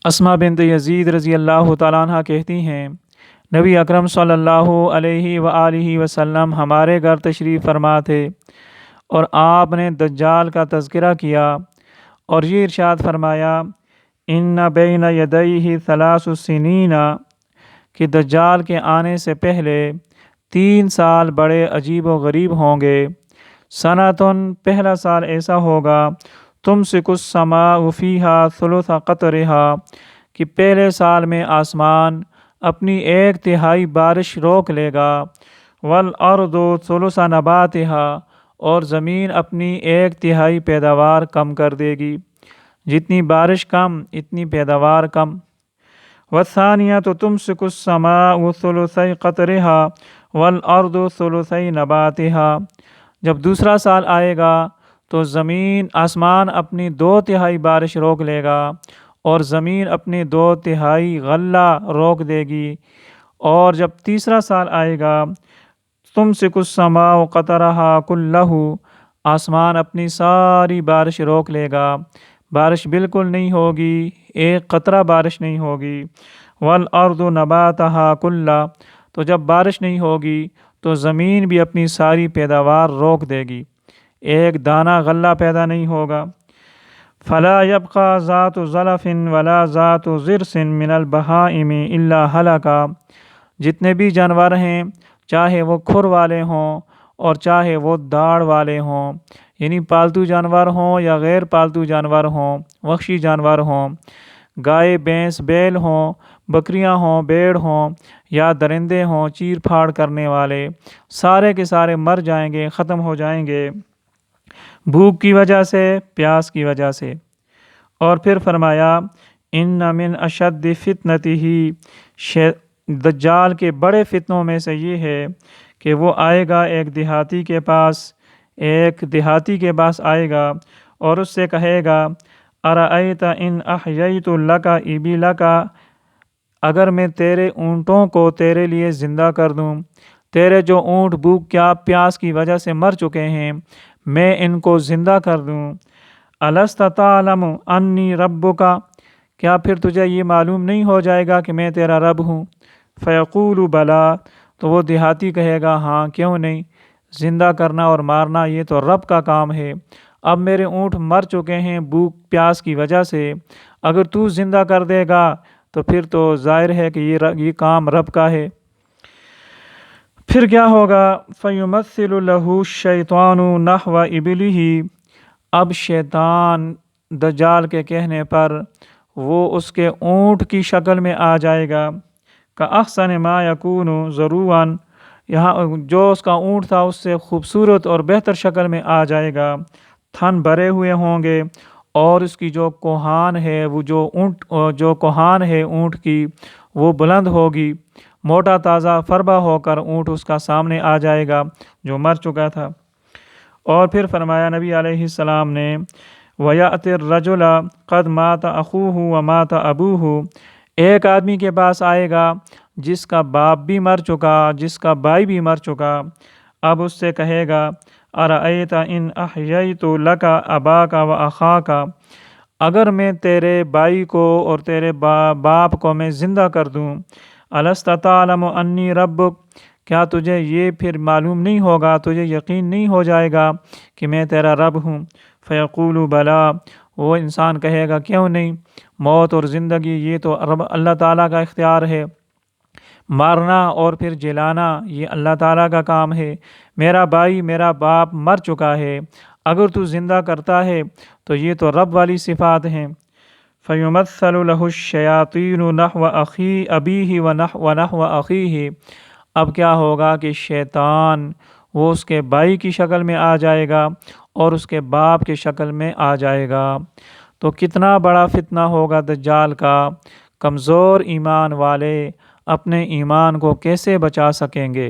اسما بنت یزید رضی اللہ تعالیٰ عنہ کہتی ہیں نبی اکرم صلی اللہ علیہ وآلہ وسلم ہمارے گھر تشریف فرما تھے اور آپ نے دجال کا تذکرہ کیا اور یہ ارشاد فرمایا ان بین یدیہ ثلاث سنین کہ دجال کے آنے سے پہلے 3 سال بڑے عجیب و غریب ہوں گے۔ سنتن پہلا سال ایسا ہوگا تمسک السماء فیہا ثلث قطرہا کہ پہلے سال میں آسمان اپنی 1/3 بارش روک لے گا، والارض ثلث نباتہا اور زمین اپنی 1/3 پیداوار کم کر دے گی، جتنی بارش کم اتنی پیداوار کم۔ والثانیۃ تمسک السماء ثلثی قطرہا والارض ثلثی نباتہا جب دوسرا سال آئے گا تو آسمان اپنی 2/3 بارش روک لے گا اور زمین اپنی 2/3 غلہ روک دے گی، اور جب تیسرا سال آئے گا تمسک السماء قطرہا کلہ آسمان اپنی ساری بارش روک لے گا، بارش بالکل نہیں ہوگی، ایک قطرہ بارش نہیں ہوگی۔ والارض نباتہا کلہ تو جب بارش نہیں ہوگی تو زمین بھی اپنی ساری پیداوار روک دے گی، ایک دانہ غلہ پیدا نہیں ہوگا۔ فلا یبقى ذات ظلف ولا ذات ضرس من البہائم الا ہلکا جتنے بھی جانور ہیں چاہے وہ کھر والے ہوں اور چاہے وہ داڑھ والے ہوں، یعنی پالتو جانور ہوں یا غیر پالتو جانور ہوں، وحشی جانور ہوں، گائے بھینس بیل ہوں، بکریاں ہوں، بھیڑ ہوں یا درندے ہوں چیر پھاڑ کرنے والے، سارے کے سارے مر جائیں گے، ختم ہو جائیں گے، بھوک کی وجہ سے، پیاس کی وجہ سے۔ اور پھر فرمایا ان من اشد فتنتہ دجال کے بڑے فتنوں میں سے یہ ہے کہ وہ آئے گا ایک دیہاتی کے پاس آئے گا اور اس سے کہے گا ارأیت ان احییت لک ابلک اگر میں تیرے اونٹوں کو تیرے لیے زندہ کر دوں، تیرے جو اونٹ بھوک کیا پیاس کی وجہ سے مر چکے ہیں میں ان کو زندہ کر دوں، الست تعلم انی ربک کیا پھر تجھے یہ معلوم نہیں ہو جائے گا کہ میں تیرا رب ہوں؟ فیقول بلا تو وہ دیہاتی کہے گا ہاں کیوں نہیں، زندہ کرنا اور مارنا یہ تو رب کا کام ہے، اب میرے اونٹ مر چکے ہیں بھوک پیاس کی وجہ سے، اگر تو زندہ کر دے گا تو پھر تو ظاہر ہے کہ یہ کام رب کا ہے۔ پھر کیا ہوگا فَيُمَثِّلُ لَهُ الشَّيْطَانُ نَحْوَ إِبِلِهِ اب شیطان دجال کے کہنے پر وہ اس کے اونٹ کی شکل میں آ جائے گا، كَأَحْسَنِ مَا يَكُونُ ضَرُوعًا یہاں جو اس کا اونٹ تھا اس سے خوبصورت اور بہتر شکل میں آ جائے گا، تھن بھرے ہوئے ہوں گے اور اس کی جو کوہان ہے جو کوہان ہے اونٹ کی وہ بلند ہوگی، موٹا تازہ فربہ ہو کر اونٹ اس کا سامنے آ جائے گا جو مر چکا تھا۔ اور پھر فرمایا نبی علیہ السلام نے وَيَأْتِ الرَّجُلَ قَدْ مَاتَ أَخُوهُ وَمَاتَ أَبُوهُ ایک آدمی کے پاس آئے گا جس کا باپ بھی مر چکا، جس کا بھائی بھی مر چکا، اب اس سے کہے گا أَرَأَيْتَ إِنْ أَحْيَيْتُ لَكَ أَبَاكَ وَأَخَاكَ اگر میں تیرے بھائی کو اور تیرے باپ کو میں زندہ کر دوں، الست تعلم انی ربک کیا تجھے یہ پھر معلوم نہیں ہوگا، تجھے یقین نہیں ہو جائے گا کہ میں تیرا رب ہوں؟ فیقول بلا وہ انسان کہے گا کیوں نہیں، موت اور زندگی یہ تو اللہ تعالیٰ کا اختیار ہے، مارنا اور پھر جلانا یہ اللہ تعالیٰ کا کام ہے، میرا بھائی میرا باپ مر چکا ہے، اگر تو زندہ کرتا ہے تو یہ تو رب والی صفات ہیں۔ فَيُمَثَّلُ لَهُ الشَّيَاطِينُ نَحْوَ أَبِيهِ وَنَحْوَ أَخِيهِ اب کیا ہوگا کہ شیطان وہ اس کے بھائی کی شکل میں آ جائے گا اور اس کے باپ کی شکل میں آ جائے گا، تو کتنا بڑا فتنہ ہوگا دجال کا، کمزور ایمان والے اپنے ایمان کو کیسے بچا سکیں گے؟